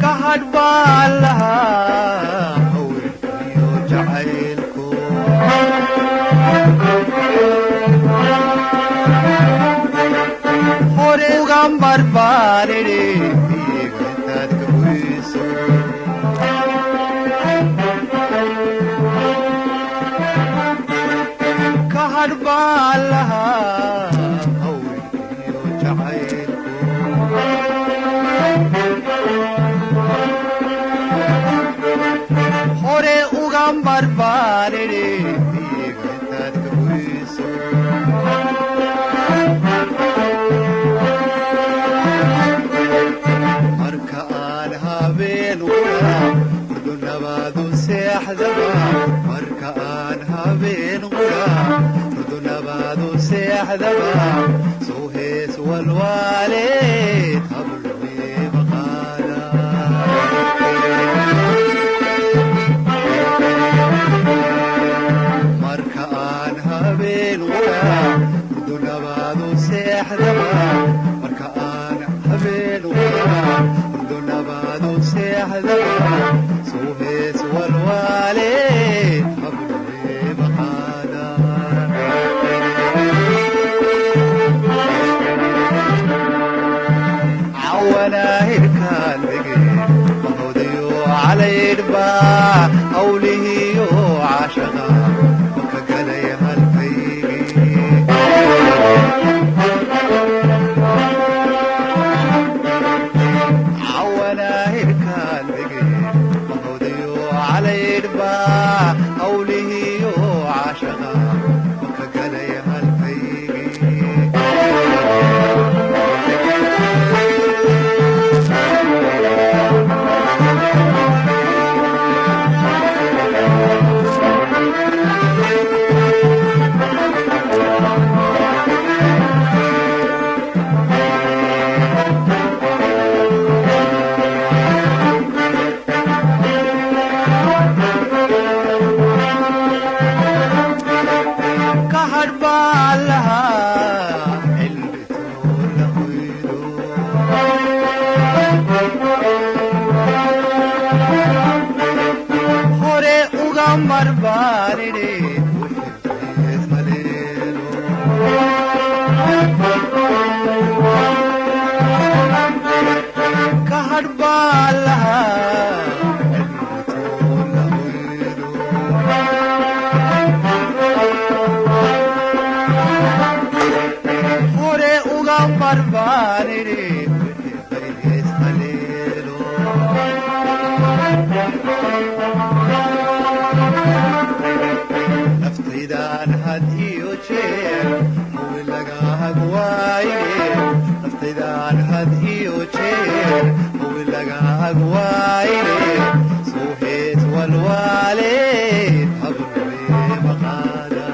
kahadh baa lahaa haweenkiyo jacaylku hore ugan barbaarire miigataad ka buriso kahadh baa lahaa haweenkiyo jacaylku hore ugan barbaarire miigataad ka buriso marka aan habeen qura hurdo nabaadu seexdaba marka aan habeen qura hurdo nabaadu seexdaba soo hees walwaaleed habluwee maqaada marka aan habeen qura hurdo nabaadu seexdaba marka aan habeen qura hurdo nabaadu seexdaba soo hees walwaaleed habluwee maqaada cawanahirkaan dege mahodiyo calaydhba hawlihiyo caashaqa maka galay halkaygii cawanahirkaan dege mahodiyo calaydhba hawlihiyo caashaqa maka galay halkaygii kahadh baa lahaa xilbitoo la hoydo hore ugan barbaarire wixibteed haleelo kahadh baa lahaa xilbitoo la hoydo hore ugan barbaarire wixibteed haleelo naftaydan had iyo jeer hawe laga hagwaaye naftaydan had iyo jeer hawe laga hagwaaye soo hees walwaaleed habluwee maqaada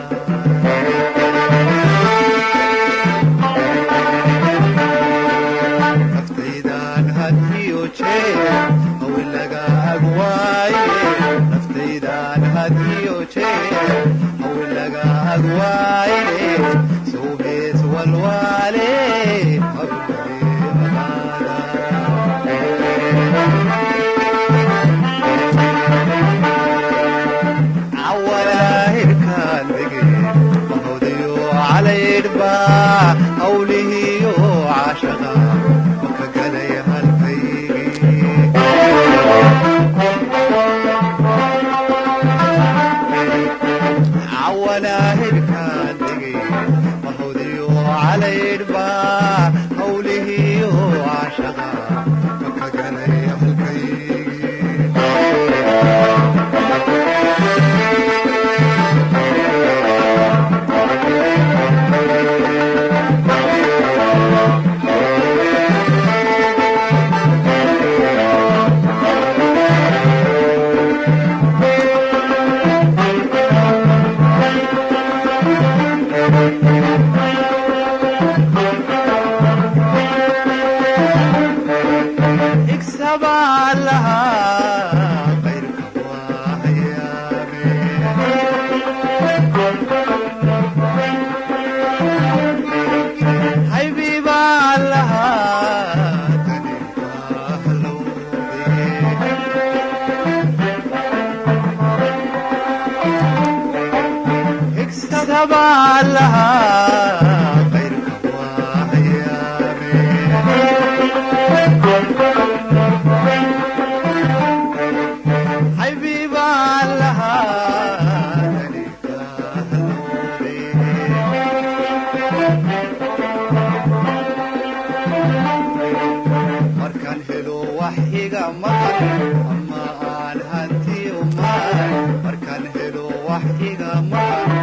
naftaydan had iyo jeer hawe laga hagwaaye naftaydan had iyo jeer hawe laga hagwaaye soo hees walwaaleed habluwee maqaada cawanahirkaan dege mahodiyo calaydhba hawlihiyo caashaqa maka galay halkaygii cawanahirkaan dege mahodiyo calaydhba hawlihiyo caashaqa maka galay halkaygii igsabaa lahaa qayrka waa hayaame haybii baa lahaa tani waa halow baalaha qayrka waa hayaame xabiibaalaha kaniga haloore markaan helo wax iga maqan ama aan hantiyo maan markaan helo wax iga maqan